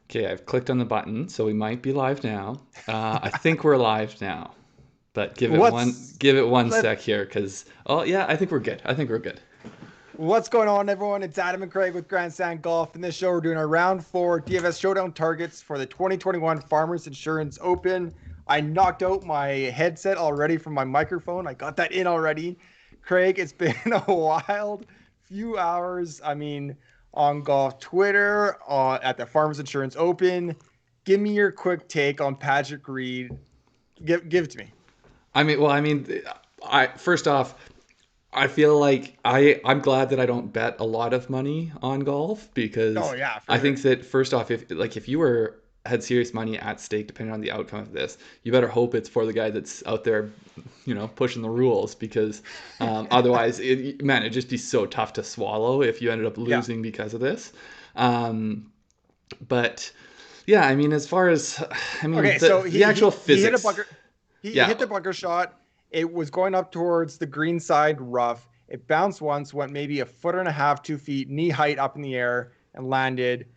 Okay, I've clicked on the button, so we might be live now. I think we're live now, but What's give it one let sec here, because oh yeah, I think we're good. I think we're good. what's going on, everyone? It's Adam and Craig with Grandstand Golf. In this show, we're doing our round four DFS Showdown targets for the 2021 Farmers Insurance Open. I knocked out my headset already from my microphone. I got that in already. Craig, it's been a wild few hours. On golf Twitter, at the Farmers Insurance Open. Give me your quick take on Patrick Reed. Give it to me. I first off, I feel like I'm glad that I don't bet a lot of money on golf Oh because yeah, for I think sure. that first off, if you were had serious money at stake depending on the outcome of this, you better hope it's for the guy that's out there, pushing the rules because otherwise, it'd just be so tough to swallow if you ended up Yeah. losing because of this. Um, but yeah, I mean, as far as Okay, so the actual he hit a physics, bunker. He yeah. hit the bunker shot. It was going up towards the green side rough. It bounced once, went maybe a foot and a half, 2 feet, knee height up in the air, and landed.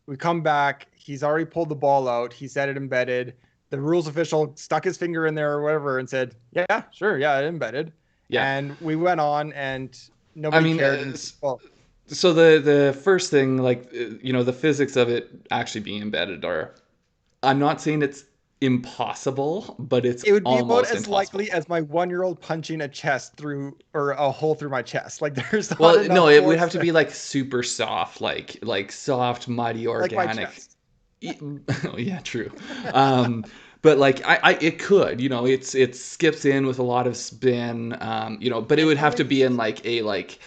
We come back. He's already pulled the ball out. He said it embedded. The rules official stuck his finger in there or whatever and said, "Yeah, sure, yeah, it embedded." Yeah. And we went on, and I nobody mean, cared. And well, so the first thing, the physics of it actually being embedded are, I'm not saying it's impossible, but it's it would be about almost as impossible. likely as my 1-year-old punching a chest through or a hole through my chest. Like there's not Well, no, enough it would force have to there. be like super soft, like soft, muddy, Like my organic. chest. Oh, yeah, true. But like it could, it skips in with a lot of spin, but it And would how have to many? be in like a like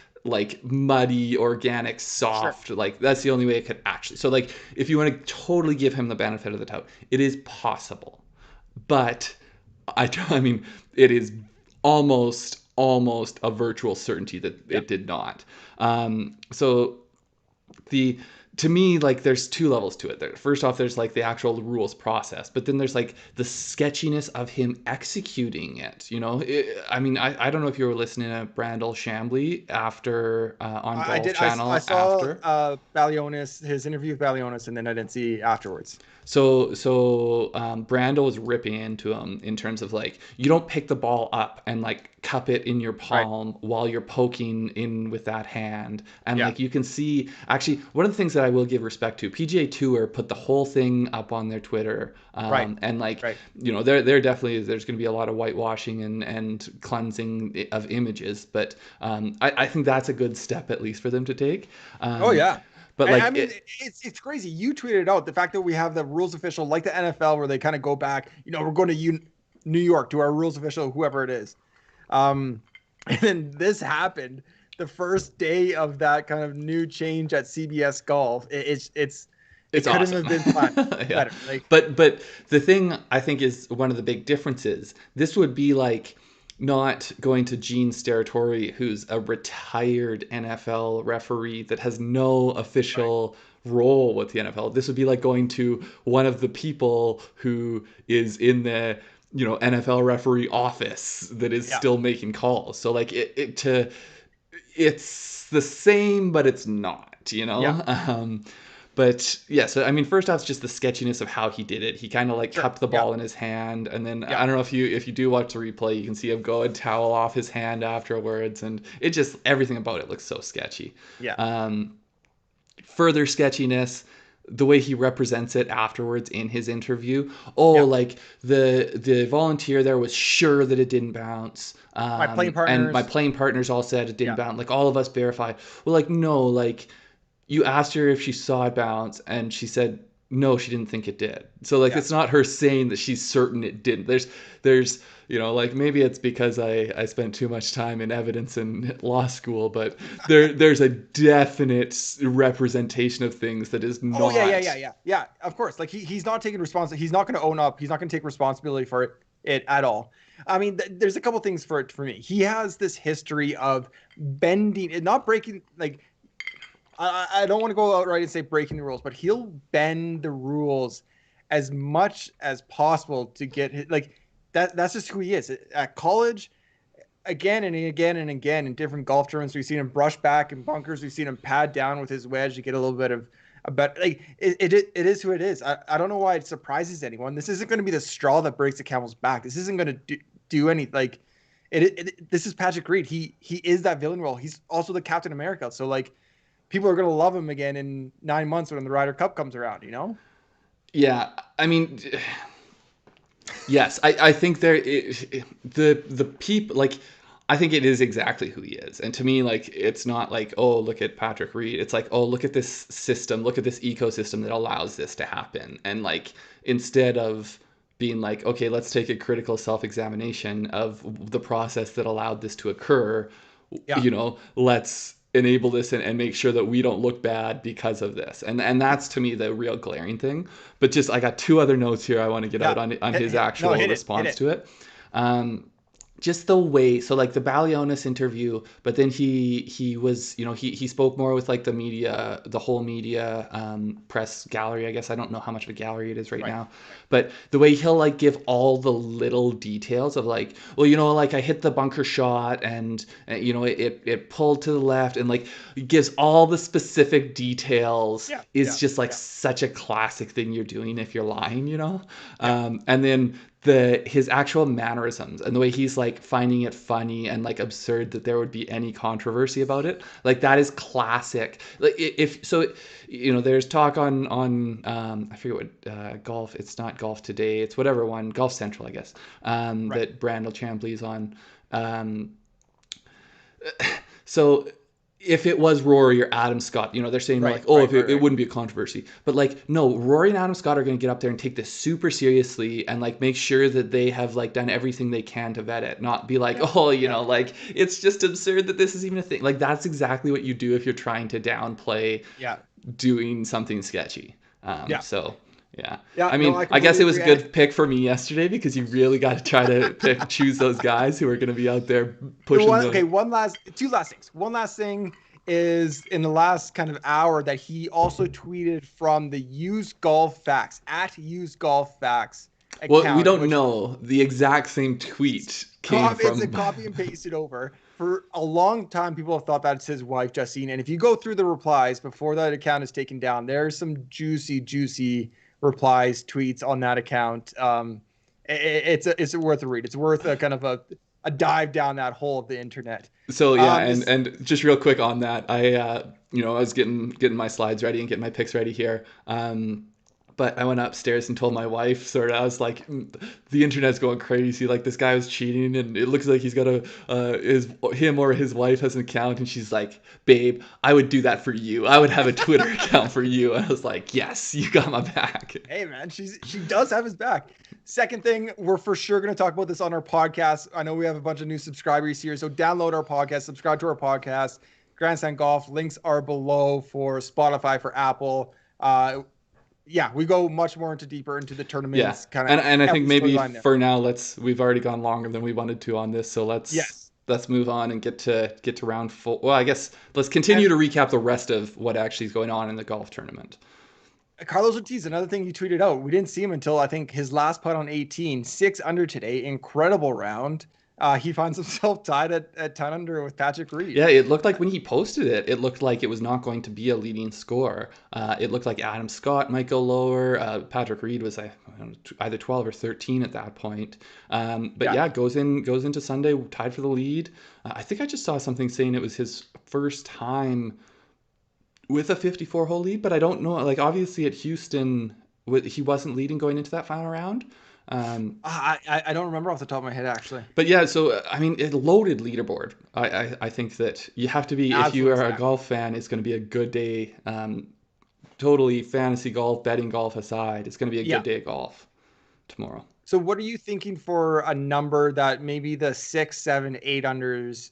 muddy, organic, Sure, soft. Like that's the only way it could actually. So like if you want to totally give him the benefit of the doubt, it is possible, but I mean, it is almost a virtual certainty that yeah, it did not. So the to me, like, there's two levels to it. First off, there's like the actual rules process, but then there's like the sketchiness of him executing it. I don't know if you were listening to Brandel Chambly after on I Golf did. I Channel saw after. Balionis, his interview with Balionis, and then I didn't see afterwards. Brando was ripping into him in terms of like you don't pick the ball up and like cup it in your Right. palm while you're poking in with that hand, and Yeah. like you can see actually one of the things that I will give respect to PGA Tour put the whole thing up on their Twitter, Right. and like Right. there definitely is there's going to be a lot of whitewashing and cleansing of images, but I think that's a good step at least for them to take. Oh Um, yeah. but And I like mean, it, it's crazy. You tweeted out the fact that we have the rules official like the NFL where they kind of go back. We're going to New York to our rules official, whoever it is. Um, and then this happened the first day of that kind of new change at CBS Golf. It It's couldn't awesome. have been planned Yeah. better. Like, But the thing I think is one of the big differences. This would be like not going to Gene Steratore, who's a retired NFL referee that has no right. official role with the NFL. This would be like going to one of the people who is in the NFL referee office that is Yeah. still making calls. So like it's the same, but it's not, Yeah. but yeah, so I mean, first off, it's just the sketchiness of how he did it. He kind of like Sure. cupped the Yeah. ball in his hand, and then Yeah. I don't know if you do watch the replay, you can see him go and towel off his hand afterwards, and it just everything about it looks so sketchy. Yeah. Um, Further sketchiness, the way he represents it afterwards in his interview. Oh, Yeah. like the volunteer there was sure that it didn't bounce, My playing and my partners. playing partners all said it didn't Yeah. bounce. Like all of us verified. Well, like no, like you asked her if she saw it bounce, and she said no, she didn't think it did. So like Yeah. it's not her saying that she's certain it didn't. There's like maybe it's because I spent too much time in evidence in law school, but there's a definite representation of things that is Oh yeah, yeah, not. yeah, yeah, yeah. Of course, like he's not taking responsibility. He's not going to own up. He's not going to take responsibility for it at all. I mean, there's a couple things for it for me. He has this history of bending and not breaking. Like I don't want to go outright and say breaking the rules, but he'll bend the rules as much as possible to get his, like that. That's just who he is at college. Again and again and again in different golf tournaments, we've seen him brush back in bunkers. We've seen him pad down with his wedge to get a little bit of But like it is who it is. I don't know why it surprises anyone. This isn't going to be the straw that breaks the camel's back. This isn't going to do any like this is Patrick Reed. He is that villain role. He's also the Captain America. So like people are going to love him again in 9 months when the Ryder Cup comes around, you know? Yeah, I mean, yes, I think the people like I think it is exactly who he is. And to me, like, it's not like, oh, look at Patrick Reed. It's like, oh, look at this system, look at this ecosystem that allows this to happen. And like, instead of being like, okay, let's take a critical self-examination of the process that allowed this to occur, Yeah. let's enable this and make sure that we don't look bad because of this. And that's to me the real glaring thing. But just I got two other notes here I want to get out on his actual response to it. Just the way, so like the Balionis interview, but then he was, he spoke more with like the media, the whole media press gallery. I guess I don't know how much of a gallery it is right now, but the way he'll like give all the little details of like, well, like I hit the bunker shot and it pulled to the left, and like gives all the specific details. Is just like such a classic thing you're doing if you're lying, and then his actual mannerisms and the way he's like finding it funny and like absurd that there would be any controversy about it, like that is classic. Like if so, there's talk on I forget what golf, it's not Golf Today, it's whatever one, Golf Central, I guess, that Brandel Chambly's on. So if it was Rory or Adam Scott, they're saying it wouldn't be a controversy. But like, no, Rory and Adam Scott are going to get up there and take this super seriously and like make sure that they have like done everything they can to vet it, not be like, like it's just absurd that this is even a thing. Like that's exactly what you do if you're trying to downplay doing something sketchy. So yeah. I mean, I guess it was a good pick for me yesterday because you really got to try to choose those guys who are going to be out there pushing. Two last things. One last thing is in the last kind of hour that he also tweeted from the Used Golf Facts at Used Golf Facts account. Well, we don't know the exact same tweet came from. It's a copy and pasted over. For a long time, people have thought that's his wife, Justine. And if you go through the replies before that account is taken down, there's some juicy replies, tweets on that account. It's worth a read. It's worth a kind of a dive down that hole of the internet. So yeah, and just real quick on that, I was getting my slides ready and getting my picks ready here. But I went upstairs and told my wife, I was like, the internet's going crazy. Like this guy was cheating and it looks like he's got him or his wife has an account. And she's like, babe, I would do that for you. I would have a Twitter account for you. And I was like, yes, you got my back. Hey man, she does have his back. Second thing, we're for sure going to talk about this on our podcast. I know we have a bunch of new subscribers here. So download our podcast, subscribe to our podcast. Grandstand Golf, links are below for Spotify, for Apple. We go much more deeper into the tournaments. Yeah, and I think maybe for now we've already gone longer than we wanted to on this, so let's move on and get to round 4. Well, I guess let's continue to recap the rest of what actually is going on in the golf tournament. Carlos Ortiz, another thing you tweeted out. We didn't see him until I think his last putt on 18, 6 under today. Incredible round. He finds himself tied at 10 under with Patrick Reed. Yeah, it looked like when he posted it looked like it was not going to be a leading score. It looked like Adam Scott might go lower. Patrick Reed was either 12 or 13 at that point. Goes into Sunday tied for the lead. I think I just saw something saying it was his first time with a 54-hole lead, but I don't know. Like obviously at Houston, he wasn't leading going into that final round. I don't remember off the top of my head actually. But yeah, so I mean, it loaded leaderboard. I think that you have to be, if you are a golf fan, it's going to be a good day. Totally fantasy golf, betting golf aside, it's going to be a good day of golf tomorrow. So what are you thinking for a number that maybe the 6, 7, 8 unders,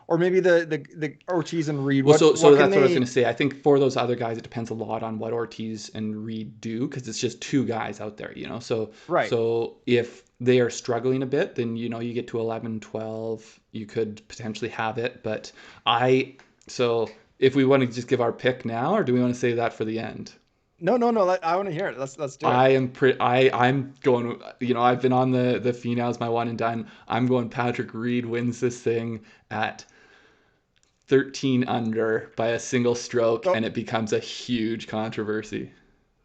or maybe the Ortiz and Reed? Well, so that's what I was going to say. I think for those other guys, it depends a lot on what Ortiz and Reed do because it's just two guys out there, So So if they are struggling a bit, then you get to 11, 12, you could potentially have it. But so if we want to just give our pick now, or do we want to save that for the end? No. I want to hear it. Let's do it. I'm going. I've been on the Finau's my one and done. I'm going Patrick Reed wins this thing at 13 under by a single stroke, So, and it becomes a huge controversy.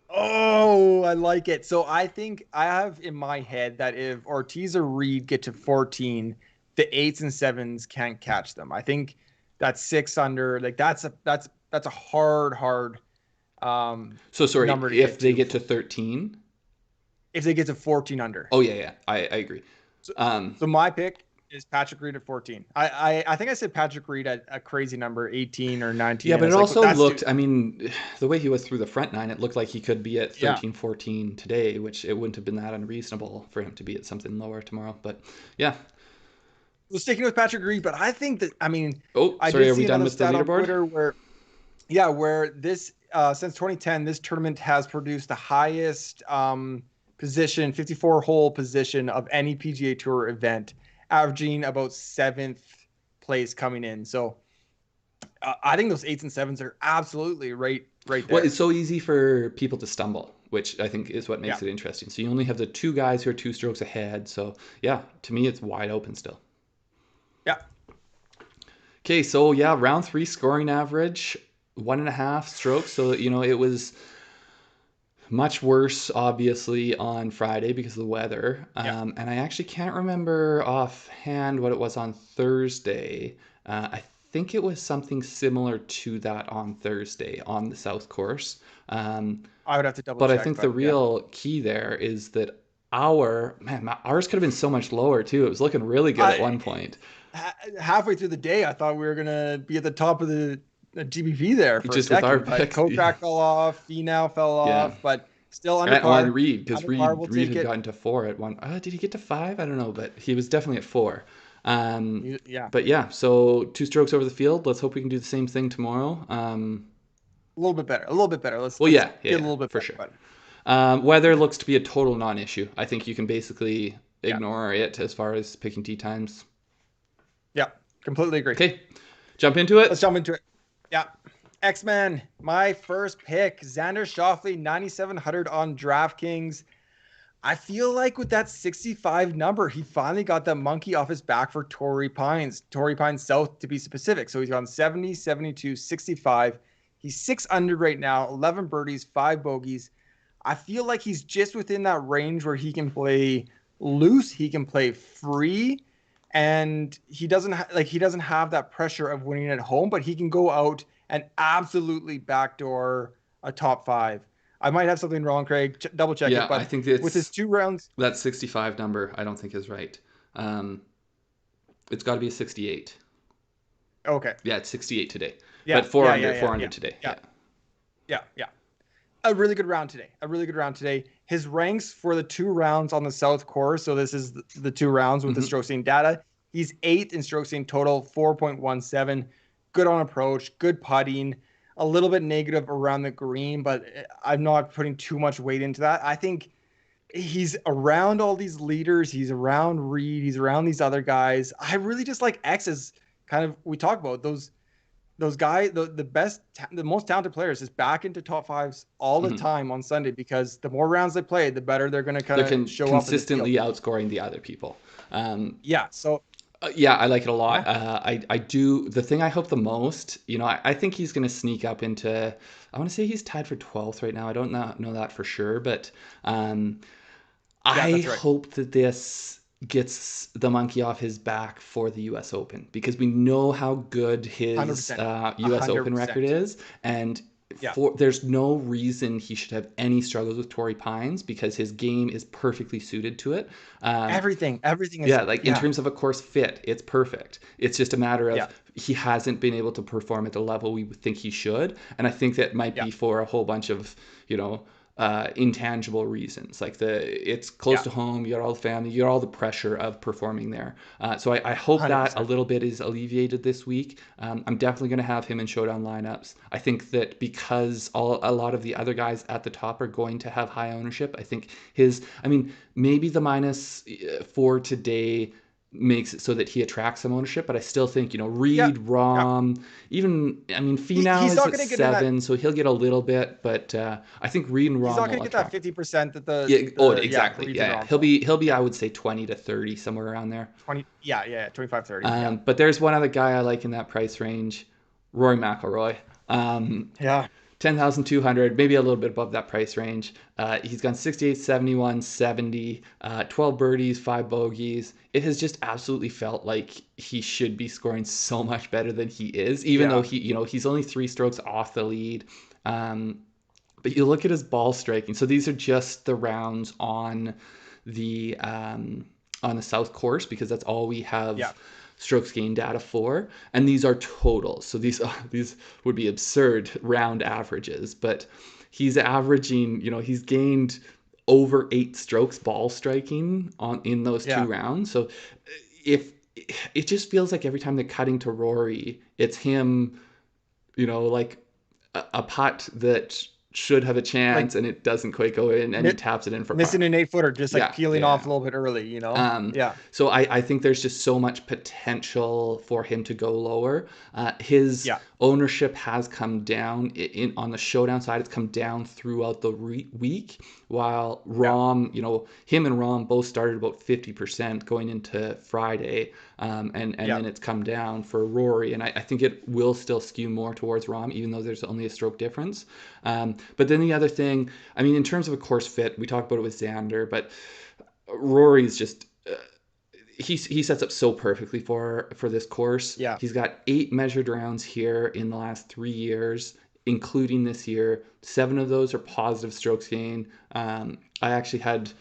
oh, I like it. So I think I have in my head that if Ortiz or Reed get to 14, the eights and sevens can't catch them. I think that's 6 under. Like that's a hard So sorry, number to if get they to get to 13. if they get to 14 under. Oh yeah, I agree. So, Um, so my pick is Patrick Reed at 14. I think I said Patrick Reed at a crazy number, 18 or 19. yeah, And but it it's like, also that's looked, I mean, the way he was through the front nine, it looked like he could be at yeah. 13, 14 today, which it wouldn't have been that unreasonable for him to be at something lower tomorrow. But yeah. Well, sticking with Patrick Reed, but I think that, I mean, Oh, I sorry, did are see we done another with the stat on leaderboard? Twitter where this, since 2010, this tournament has produced the highest position, 54 hole position of any PGA Tour event, averaging about 7th place coming in. So I think those eights and sevens are absolutely right Well, there. it's so easy for people to stumble, which I think is what Yeah. makes it interesting. So you only have the two guys who are 2 strokes ahead. So yeah, to me, it's wide open still. Yeah. Okay, so yeah, round three scoring average, 1.5 strokes. So, it was much worse, obviously, on Friday because of the weather. Yeah. And I actually can't remember offhand what it was on Thursday. I think it was something similar to that on Thursday on the South Course. I would have to double But I check, think the but yeah. real key there is that ours could have been so much lower too. It was looking really good at I one point. halfway through the day, I thought we were gonna be at the top of the GBP there for a Just with our second, but picks. Kokrak fell off, Finau fell Yeah. off, but still under And par. Reed, because Under par, Reed we'll Reed take had it. gotten to 4 at one. Did he get to 5? I don't know, but he was definitely at 4. Um, Yeah, but yeah, so 2 strokes over the field. Let's hope we can do the same thing tomorrow. a little bit better, a little bit better. Let's Well, yeah, get a yeah, little bit for better, sure. but Weather looks to be a total non-issue. I think you can basically yeah, ignore it as far as picking tee times. yeah, completely agree. Okay, jump into it. Let's jump into it. Yeah. X-Men, my first pick, Xander Schauffele, 9,700 on DraftKings. I feel like with that 65 number, he finally got the monkey off his back for Torrey Pines South to be specific. So he's gone 70, 72, 65. He's 6 under right now, 11 birdies, 5 bogeys. I feel like he's just within that range where he can play loose, he can play free, and he doesn't have that pressure of winning at home, but he can go out and absolutely backdoor a top 5. I might have something wrong, Craig. Double check Yeah, it, I but think with his it's 2 rounds, that 65 number. I don't think is right. Um, it's got to be a 68. okay, Yeah, it's 68 today. yeah, But 4 yeah, under, yeah, 4 yeah, under yeah, today. yeah, Yeah. yeah. A really good round today. A really good round today. His ranks for the 2 rounds on the South Course. So this is the 2 rounds with the stroke gain data. He's 8th in stroke gain total, 4.17. Good on approach, good putting, a little bit negative around the green, but I'm not putting too much weight into that. I think he's around all these leaders. He's around Reed. He's around these other guys. I really just like X's kind of, we talk about those guys, the best, the most talented players is back into top 5s all the time on Sunday, because the more rounds they play, the better they're going to kind of show up in the field. Consistently outscoring the other people. Yeah. So Yeah, I like it a lot. yeah, I do. The thing I hope the most, I think he's going to sneak up into. I want to say he's tied for 12th right now. I don't know that for sure, but I that's right. hope that this gets the monkey off his back for the U.S. Open, because we know how good his 100%. U.S. Open 100%. record is, and Yeah. there's no reason he should have any struggles with Torrey Pines, because his game is perfectly suited to it. Everything is Yeah, like in terms of a course fit, it's perfect. It's just a matter of Yeah. he hasn't been able to perform at the level we would think he should, and I think that might be for a whole bunch of intangible reasons. Like it's close to home, you got all the family, you got all the pressure of performing there. So I hope that 100%. a little bit is alleviated this week. I'm definitely going to have him in showdown lineups. I think that because a lot of the other guys at the top are going to have high ownership, I think maybe the -4 today makes it so that he attracts some ownership. But I still think, Yeah. Reed, Yeah. Rom, even, I mean, Finau He's is not at going to get in that. 7, so he'll get a little bit, but I think Reed and He's Rom not going will to get that attract. 50% that Yeah, exactly. Reed's and Yeah, Rom will. he'll be I would say 20 to 30, somewhere around there. 20. Yeah. 25, 30. Yeah. But there's one other guy I like in that price range, Rory McIlroy. Um, Yeah. 10,200, maybe a little bit above that price range. He's gone 68, 71, 70, 12 birdies, 5 bogeys. It has just absolutely felt like he should be scoring so much better than he is, even though Yeah. he's only 3 strokes off the lead. But you look at his ball striking. So these are just the rounds the on the South course, because that's all we have Yeah. strokes gain data for, and these are totals. So these would be absurd round averages, but he's averaging, he's gained over 8 strokes ball striking in those Yeah. 2 rounds. So if it just feels like every time they're cutting to Rory, it's him, like a putt that should have a Like chance and it doesn't quite go in, and he taps it in for missing par. an 8-footer, just like Yeah, peeling yeah. off a little bit early, Um, Yeah. so I think there's just so much potential for him to go lower. His Yeah. ownership has come down on the showdown side. It's come down throughout the week, while Yeah. Rom, him and Rom both started about 50% going into Friday, and Yeah. then it's come down for Rory, and I think it will still skew more towards Rom, even though there's only a stroke difference. But then the other thing, I mean, in terms of a course fit, we talked about it with Xander, but Rory's just he sets up so perfectly for this course. Yeah. He's got 8 measured rounds here in the last 3 years, including this year. 7 of those are positive strokes gain. I actually had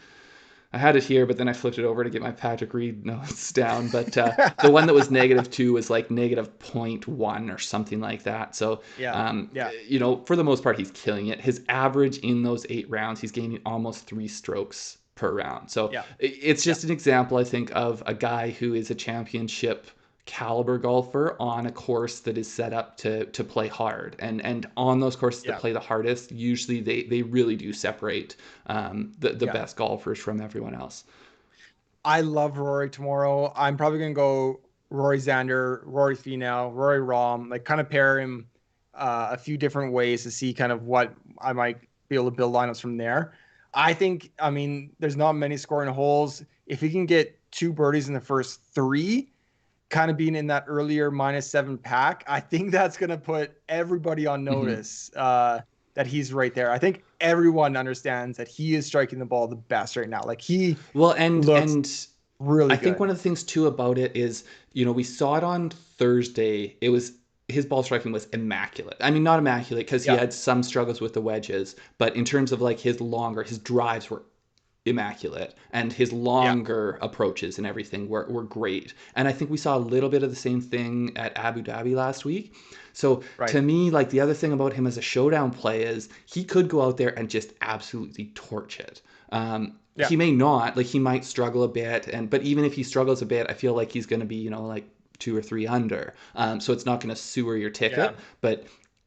it here, but then I flipped it over to get my Patrick Reed notes down. But the one that was -2 was like -0.1 or something like that. So, Yeah. Yeah. for the most part, he's killing it. His average in those 8 rounds, he's gaining almost 3 strokes per round. So Yeah. it's just an example, I think, of a guy who is a championship caliber golfer on a course that is set up to play hard, and on those courses that play the hardest, usually they really do separate the best golfers from everyone else. I love Rory tomorrow. I'm probably gonna go Rory Xander, Rory Finau, Rory Rom, like kind of pair him a few different ways to see kind of what I might be able to build lineups from there. I mean, there's not many scoring holes. If he can get 2 birdies in the first 3, kind of being in that earlier -7 pack, I think that's going to put everybody on notice that he's right there. I think everyone understands that he is striking the ball the best right now. Like he looks really I good. think one of the things too about it is, we saw it on Thursday. It was his ball striking was immaculate. I mean, not immaculate because he had some struggles with the wedges, but in terms of like his drives were immaculate, and his longer approaches and everything were great. And I think we saw a little bit of the same thing at Abu Dhabi last week. So to me, like, the other thing about him as a showdown play is he could go out there and just absolutely torch it. He may not, like, he might struggle a bit, but even if he struggles a bit, I feel like he's going to be, like 2 or 3 under. So it's not going to sewer your ticket, but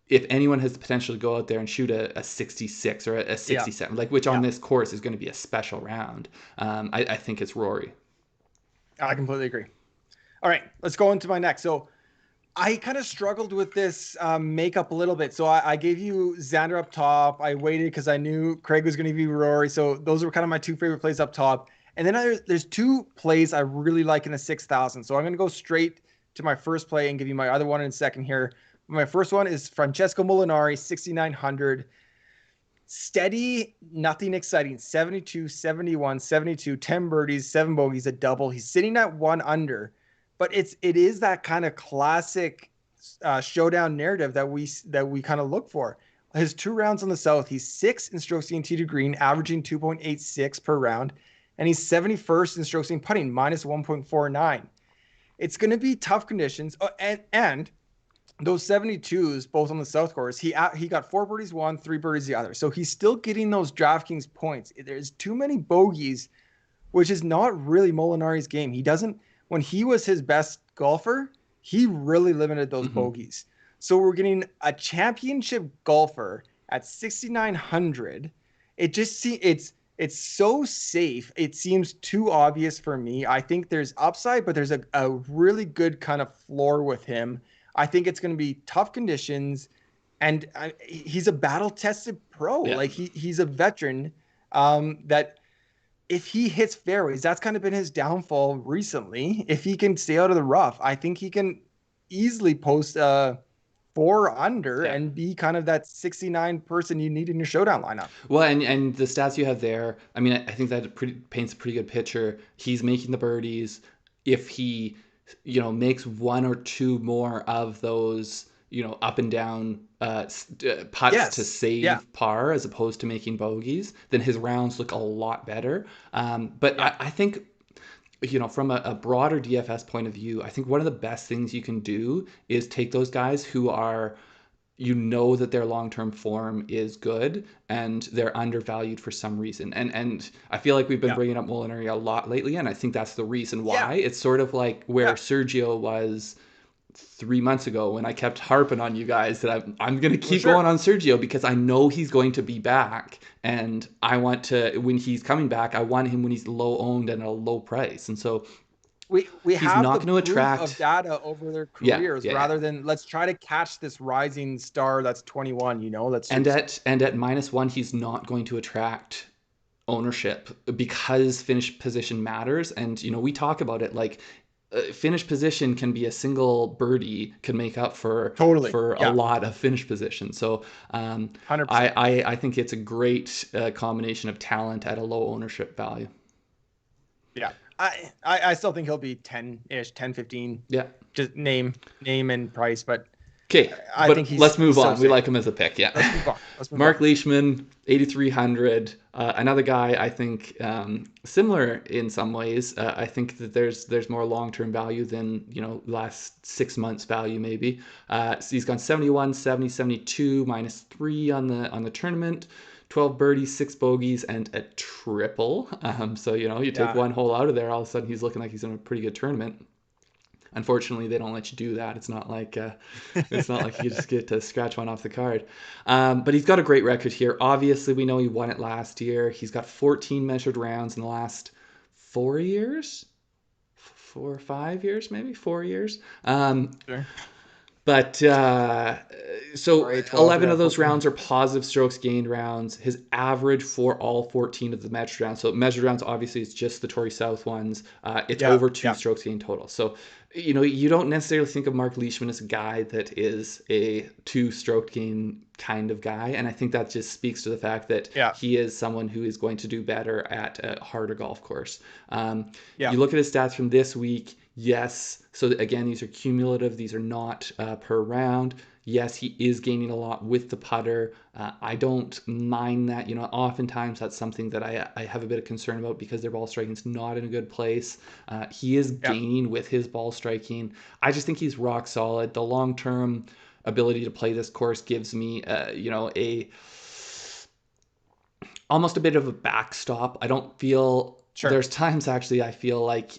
if anyone has the potential to go out there and shoot a 66 or a 67, like, which on this course is going to be a special round, I think it's Rory. I completely agree. All right, let's go into my next. So I kind of struggled with this makeup a little bit. So I gave you Xander up top. I waited because I knew Craig was going to be Rory. So those were kind of my 2 favorite plays up top. And then there's 2 plays I really like in the 6,000. So I'm going to go straight to my first play and give you my other one in a second here. My first one is Francesco Molinari, 6,900. Steady, nothing exciting. 72, 71, 72, 10 birdies, 7 bogeys, a double. He's sitting at 1 under. But it is that kind of classic showdown narrative that we kind of look for. His 2 rounds on the South, he's 6th in strokes gained tee to green, averaging 2.86 per round, and he's 71st in strokes gained putting, -1.49. It's going to be tough conditions, and those 72s, both on the South course, he got 4 birdies one, 3 birdies the other. So he's still getting those DraftKings points. There's too many bogeys, which is not really Molinari's game. He doesn't. When he was his best golfer, he really limited those bogeys. So we're getting a championship golfer at 6,900. It's it's so safe. It seems too obvious for me. I think there's upside, but there's a really good kind of floor with him. I think it's going to be tough conditions, and he's a battle tested pro. Yeah. Like he's a veteran that if he hits fairways, that's kind of been his downfall recently. If he can stay out of the rough, I think he can easily post 4 under Yeah. and be kind of that 69 person you need in your showdown lineup. Well, and the stats you have there, I mean, I think that paints a pretty good picture. He's making the birdies. If he, makes one or two more of those, up and down putts to save par as opposed to making bogeys, then his rounds look a lot better. But I think, from a broader DFS point of view, I think one of the best things you can do is take those guys who are, that their long-term form is good and they're undervalued for some reason. And I feel like we've been bringing up Molinari a lot lately, and I think that's the reason why. Yeah. It's sort of like where Sergio was 3 months ago when I kept harping on you guys that I'm going to keep going on Sergio because I know he's going to be back, and I want to, when he's coming back, I want him when he's low owned and at a low price. And so we have not going to attract of data over their careers rather than let's try to catch this rising star that's 21. And at -1, he's not going to attract ownership because finish position matters. And we talk about it like finish position can be a single birdie can make up for a lot of finish position. So 100%. I think it's a great combination of talent at a low ownership value. Yeah. I still think he'll be 10-ish, 10, 15. Yeah. Just name and price, but okay. I think let's move on. We like him as a pick. Yeah. Let's move on. Marc Leishman, 8,300. Another guy I think similar in some ways. I think that there's more long-term value than last 6 months value maybe. So he's gone 71, 70, 72, -3 on the tournament. 12 birdies, 6 bogeys, and a triple. So, you take one hole out of there, all of a sudden he's looking like he's in a pretty good tournament. Unfortunately, they don't let you do that. It's not like you just get to scratch one off the card. But he's got a great record here. Obviously, we know he won it last year. He's got 14 measured rounds in the last 4 years. 4 or 5 years, maybe 4 years. Sure. But so 11 of those rounds are positive strokes gained rounds. His average for all 14 of the measured rounds. So measured rounds, obviously, it's just the Torrey South ones. It's over 2 strokes gained total. So, you don't necessarily think of Marc Leishman as a guy that is a 2-stroke gain kind of guy. And I think that just speaks to the fact that he is someone who is going to do better at a harder golf course. You look at his stats from this week. Yes. So again, these are cumulative. These are not per round. Yes, he is gaining a lot with the putter. I don't mind that. Oftentimes that's something that I have a bit of concern about because their ball striking is not in a good place. He is gaining with his ball striking. I just think he's rock solid. The long-term ability to play this course gives me, almost a bit of a backstop. I don't feel there's times actually I feel like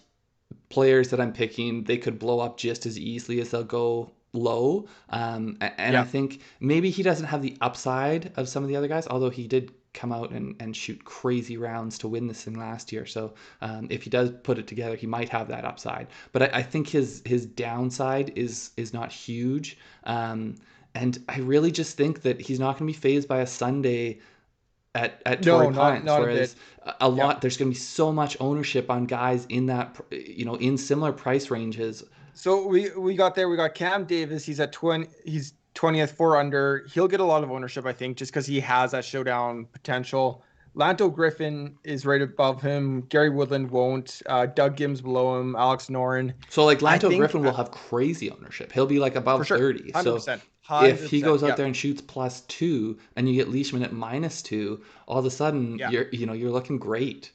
players that I'm picking, they could blow up just as easily as they'll go low. I think maybe he doesn't have the upside of some of the other guys, although he did come out and shoot crazy rounds to win this thing last year. So if he does put it together, he might have that upside. But I think his downside is not huge. And I really just think that he's not going to be fazed by a Sunday at Torrey Pines, whereas a lot there's going to be so much ownership on guys in that in similar price ranges. So we got Cam Davis. He's at 20. He's 20th, 4 under. He'll get a lot of ownership, I think, just because he has that showdown potential. Lanto Griffin is right above him. Gary Woodland won't. Doug Gims below him. Alex Noren. So like Lanto Griffin will have crazy ownership. He'll be like above 30. 100%. So if he goes out there and shoots +2 and you get Leishman at -2, all of a sudden you're looking great.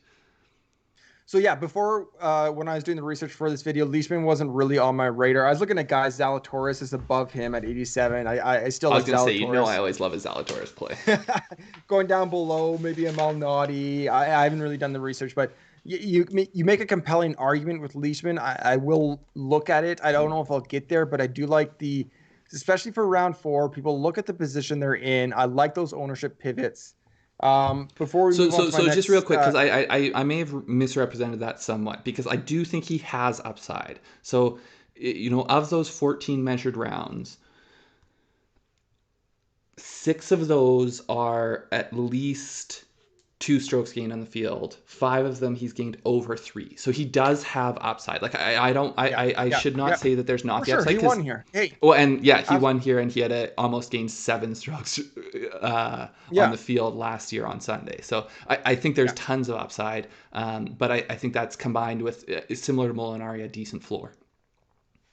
So before when I was doing the research for this video, Leishman wasn't really on my radar. I was looking at guys. Zalatoris is above him at 87. I still like Zalatoris. I was going to say, I always love a Zalatoris play. Going down below, maybe a Malnati. I haven't really done the research, but you make a compelling argument with Leishman. I will look at it. I don't know if I'll get there, but I do like especially for round 4, people look at the position they're in. I like those ownership pivots. Before we move on to my next, just real quick, because I may have misrepresented that somewhat, because I do think he has upside. So, of those 14 measured rounds, 6 of those are at least 2 strokes gained on the field. 5 of them he's gained over 3. So he does have upside. Like I should not say that there's not for the sure upside. he won here. Hey, well, and yeah, he won here, and he had almost gained 7 strokes on the field last year on Sunday. So I think there's tons of upside, but I think that's combined with, similar to Molinari, a decent floor.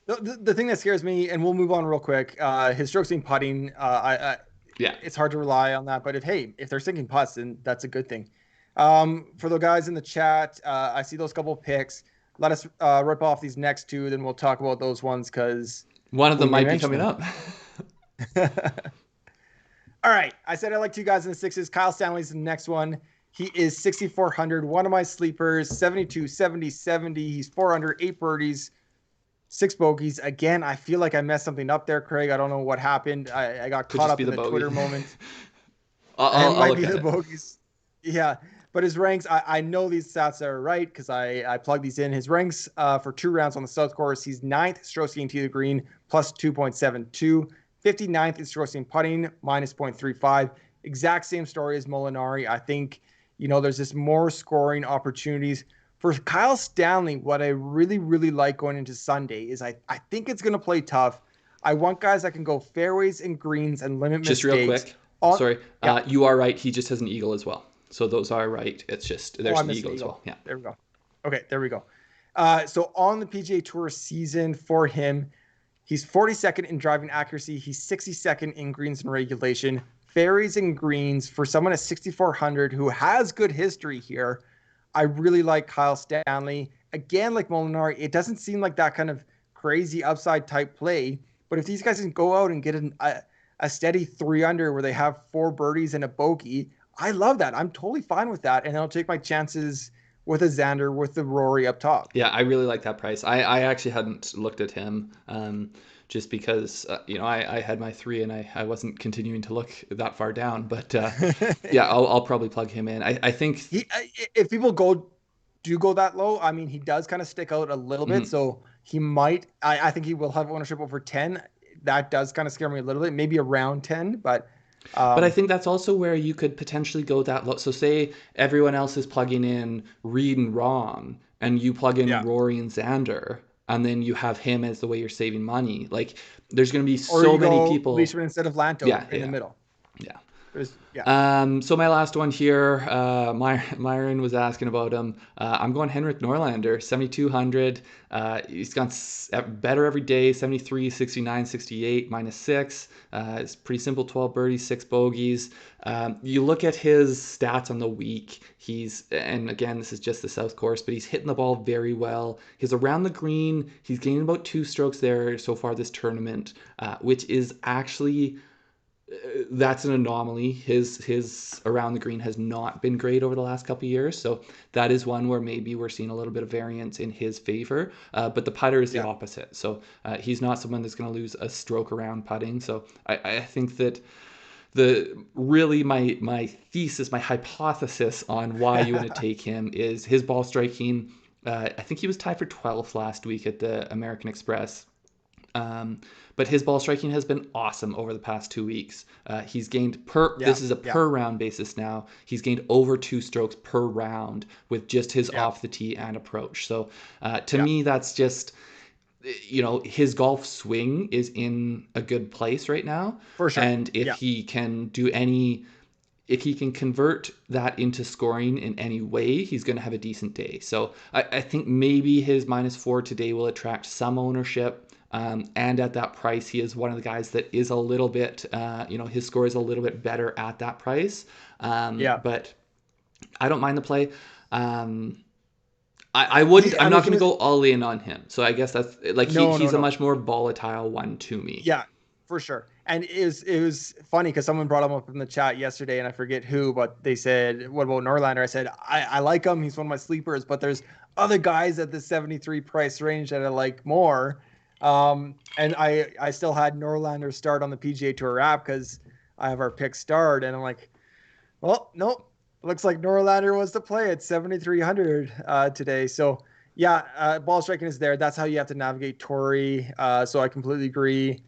The thing that scares me, and we'll move on real quick, his strokes gained putting. It's hard to rely on that, but if they're sinking putts, then that's a good thing. For the guys in the chat, I see those couple of picks. Let us rip off these next 2, then we'll talk about those ones because one of them might be coming up. All right, I said I like 2 guys in the 6s. Kyle Stanley's the next one. He is 6,400, one of my sleepers, 72, 70, 70. He's 400, 8 birdies, 6 bogeys. Again, I feel like I messed something up there, Craig. I don't know what happened. I got caught up in the Twitter moment. I'll might look be at the it. bogeys. Yeah, but his ranks, I know these stats are right because I plugged these in. His ranks for 2 rounds on the South Course, he's 9th strokes gained to the green, plus 2.72. 59th in strokes gained putting, minus 0.35. Exact same story as Molinari. I think, there's just more scoring opportunities. For Kyle Stanley, what I really, really like going into Sunday is I think it's going to play tough. I want guys that can go fairways and greens and limit just mistakes. Real quick. You are right. He just has an eagle as well. So those are right. It's just there's an eagle as well. Yeah. There we go. Okay, there we go. So on the PGA Tour season for him, he's 42nd in driving accuracy. He's 62nd in greens and regulation. Fairways and greens for someone at 6,400 who has good history here. I really like Kyle Stanley. Again, like Molinari, it doesn't seem like that kind of crazy upside type play. But if these guys can go out and get a steady 3 under where they have 4 birdies and a bogey, I love that. I'm totally fine with that. And I'll take my chances with a Xander, with the Rory up top. Yeah, I really like that price. I actually hadn't looked at him just because, I had my 3 and I wasn't continuing to look that far down. But I'll probably plug him in. I think if people do go that low, I mean, he does kind of stick out a little bit. So he might, I think he will have ownership over 10. That does kind of scare me a little bit, maybe around 10, but I think that's also where you could potentially go that low. So say everyone else is plugging in Reed and Rahm, and you plug in Rory and Xander, and then you have him as the way you're saving money. Like, there's going to be so many people. Leishman instead of Lanto in the middle. Yeah. So my last one here, Myron was asking about him. I'm going Henrik Norlander, 7,200. He's gone better every day, 73, 69, 68, minus 6. It's pretty simple, 12 birdies, 6 bogeys. You look at his stats on the week, and again, this is just the South Course, but he's hitting the ball very well. He's around the green. He's gained about 2 strokes there so far this tournament, which is actually... that's an anomaly. His around the green has not been great over the last couple of years, so that is one where maybe we're seeing a little bit of variance in his favor. But the putter is the opposite, so he's not someone that's going to lose a stroke around putting. So I think that my thesis, my hypothesis on why you want to take him is his ball striking. I think he was tied for 12th last week at the American Express. But his ball striking has been awesome over the past 2 weeks. He's gained this is a per round basis now. He's gained over 2 strokes per round with just his off the tee and approach. So to me, that's just, his golf swing is in a good place right now. For sure. And if he can if he can convert that into scoring in any way, he's going to have a decent day. So I think maybe his -4 today will attract some ownership. And at that price, he is one of the guys that is a little bit, his score is a little bit better at that price. But I don't mind the play. I'm not going to go all in on him. So I guess that's like, he's a much more volatile one to me. Yeah, for sure. And it was funny because someone brought him up in the chat yesterday, and I forget who, but they said, what about Norlander? I said, I like him. He's one of my sleepers, but there's other guys at the 73 price range that I like more. And I still had Norlander start on the PGA Tour app because I have our pick start, and I'm like, Well, nope. Looks like Norlander was the play at 7,300 today. So, yeah, ball striking is there. That's how you have to navigate Tory. So I completely agree.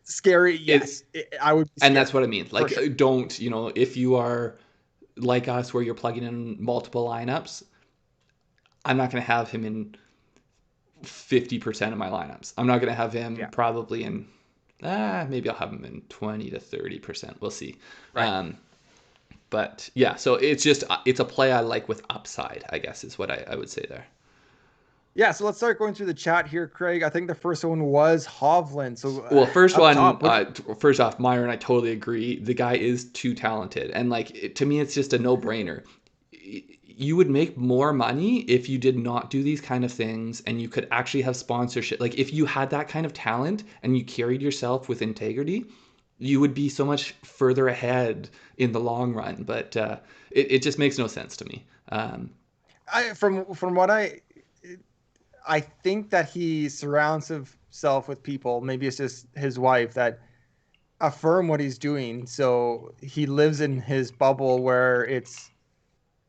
Scary, It yes. I would be and that's scared what I mean. for Like, sure. don't, if you are like us where you're plugging in multiple lineups, I'm not going to have him in 50% of my lineups. I'm not going to have him Yeah, probably in maybe I'll have him in 20 to 30%. We'll see. right. But yeah, so it's a play I like with upside, I guess is what I would say there. Yeah, so let's start going through the chat here, Craig. I think the first one was Hovland. So Well, first up one, top, what? first off, Myron, I totally agree. The guy is too talented, and like to me, it's just a no-brainer. You would make more money if you did not do these kind of things, and you could actually have sponsorship. Like if you had that kind of talent and you carried yourself with integrity, you would be so much further ahead in the long run. But it just makes no sense to me. From what I think that he surrounds himself with people. Maybe it's just his wife that affirm what he's doing. So he lives in his bubble where it's,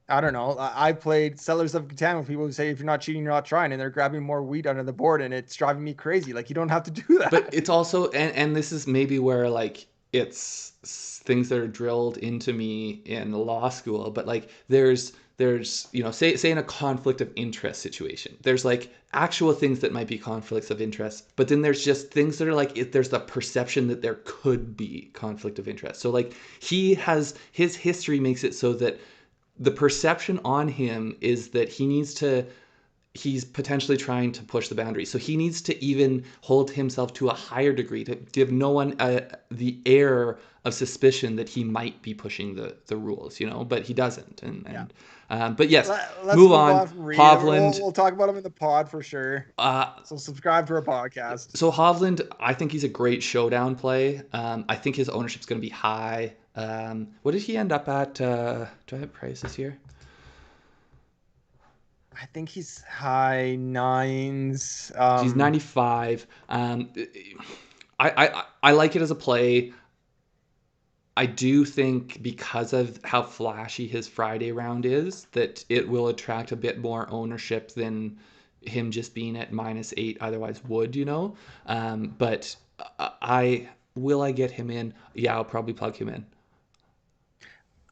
I don't know. I played Settlers of Catan with people who say if you're not cheating, you're not trying, and they're grabbing more wheat under the board, and it's driving me crazy. Like you don't have to do But that. it's also and this is maybe where like it's things that are drilled into me in law school, but like there's say in a conflict of interest situation, there's like actual things that might be conflicts of interest, but then there's just things that are like there's the perception that there could be conflict of interest. So like his history makes it so that the perception on him is that he's potentially trying to push the boundaries. So he needs to even hold himself to a higher degree to give no one the air of suspicion that he might be pushing the rules, but he doesn't. Yeah. But yes, Let's move move on. on from Reed. Hovland. We'll talk about him in the pod for sure. Uh, So subscribe to our podcast. so Hovland, I think he's a great showdown play. I think his ownership's going to be high. What did he end up at? Do I have prices here? I think he's high nines. He's 95. I like it as a play. I do think because of how flashy his Friday round is, that it will attract a bit more ownership than him just being at -8 otherwise would. But I get him in? Yeah, I'll probably plug him in.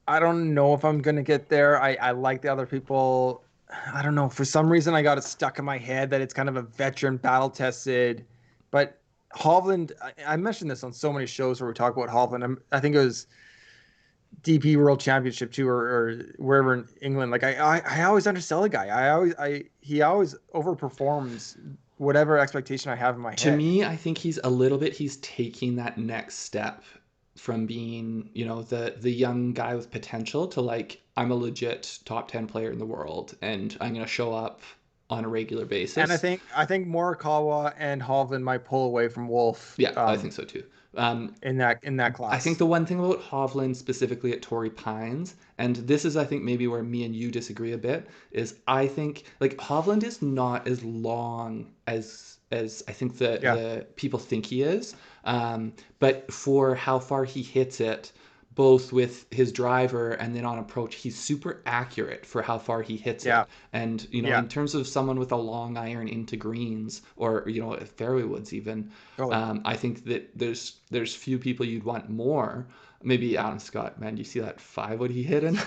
I don't know if I'm gonna get there. I like the other people. I don't know. For some reason, I got it stuck in my head that it's kind of a veteran, battle tested. But Hovland, I mentioned this on so many shows where we talk about Hovland. I think it was DP World Championship too, or wherever in England. Like I always undersell a guy. He always overperforms whatever expectation I have in my To head. me, I think he's taking that next step from being, the young guy with potential to like, I'm a legit top 10 player in the world and I'm going to show up on a regular And I basis. think I think Morikawa and Hovland might pull away from Wolf Yeah, I think so too. in that I think class. the one thing about Hovland specifically at Torrey Pines, and this is I think maybe where me and you disagree a bit, is I think like Hovland is not as long as I think Yeah. the people think he is. But for how far he hits it, both with his driver and then on approach, he's super accurate for how far he hits Yeah. it. And Yeah. in terms of someone with a long iron into greens or fairway woods even, Totally. I think that there's few people you'd want more. Maybe Adam Scott, man. You see that 5 wood he hit in?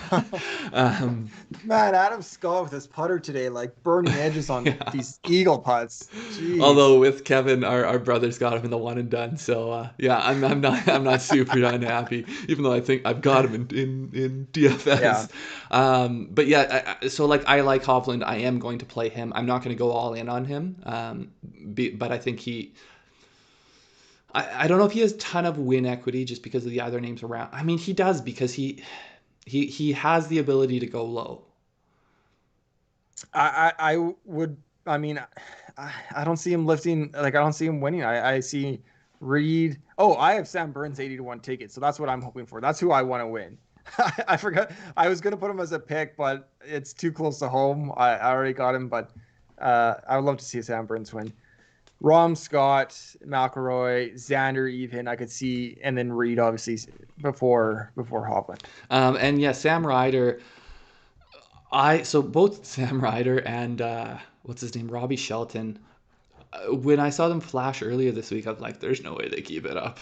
um, Man, Adam Scott with his putter today, like burning edges on yeah. these eagle putts. Jeez. Although with Kevin, our brothers got him in the one and done. So yeah, I'm not super unhappy, even though I think I've got him in Yeah. DFS. But yeah, so like I like Hovland. I am going to play him. I'm not going to go all in on him. But I think I don't know if he has a ton of win equity just because of the other names around. I mean, he does because he has the ability to go low. I would. I mean, I don't see him lifting. Like I don't see him winning. I see Reed. Oh, I have Sam Burns 80-1 ticket, so that's what I'm hoping for. That's who I want to win. I forgot. I was gonna put him as a pick, but it's too close to home. I already got him, but I would love to see Sam Burns win. Rom, Scott, McIlroy, Xander, even I could see, and then Reed obviously before Hovland. And yeah, Sam Ryder. So both Sam Ryder and what's his name, Robbie Shelton. When I saw them flash earlier this week, I was like, "There's no way they keep it up."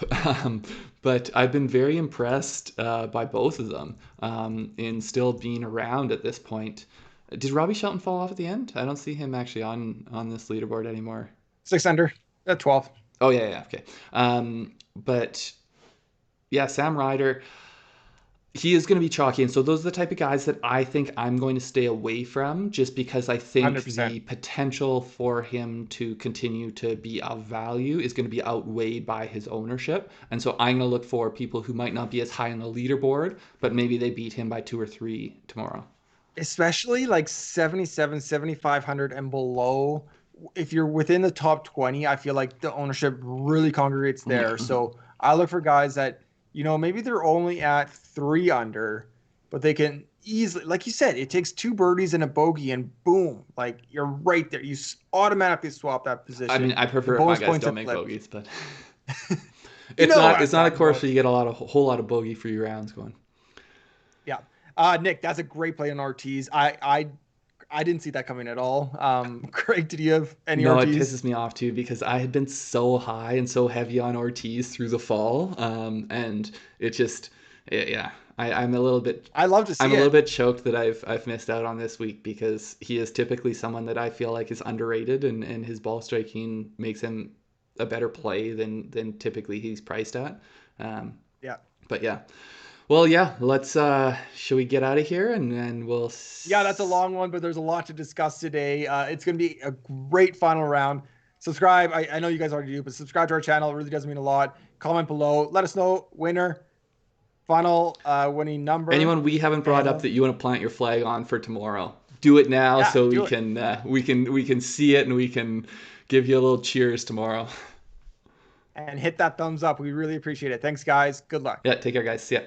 But I've been very impressed by both of them in still being around at this point. Did Robbie Shelton fall off at the end? I don't see him actually on this leaderboard anymore. 6 under at 12. Oh yeah, okay. But yeah, Sam Ryder, he is going to be chalky, and so those are the type of guys that I think I'm going to stay away from, just because I think 100%. the potential for him to continue to be of value is going to be outweighed by his ownership. And so I'm going to look for people who might not be as high on the leaderboard, but maybe they beat him by 2 or 3 tomorrow. Especially like 77, 7,500 and below. If you're within the top 20, I feel like the ownership really congregates there. So I look for guys that, maybe they're only at 3 under, but they can easily, like you said, it takes 2 birdies and a bogey, and boom, like you're right there. You automatically swap that position. I mean, I prefer if my guys don't make bogeys, but it's not a course where you get a whole lot of bogey-free rounds going. Yeah. Nick, that's a great play on RTs. I didn't see that coming at all. Craig, did you have any No, RTs? it pisses me off too, because I had been so high and so heavy on Ortiz through the fall, and it just, yeah, I'm a little bit. I love to see I'm a little bit choked that I've missed out on this week, because he is typically someone that I feel like is underrated, and his ball striking makes him a better play than typically he's priced at. Yeah. But yeah. Well, yeah, let's, should we get out of here, and then we'll... Yeah, that's a long one, but there's a lot to discuss today. It's going to be a great final round. Subscribe. I know you guys already do, but subscribe to our channel. It really does mean a lot. Comment below. Let us know winner, final winning number. Anyone we haven't brought up that you want to plant your flag on for tomorrow, do it now, so we can see it, and we can give you a little cheers tomorrow. And hit that thumbs up. We really appreciate it. Thanks, guys. Good luck. Yeah, take care, guys. See ya.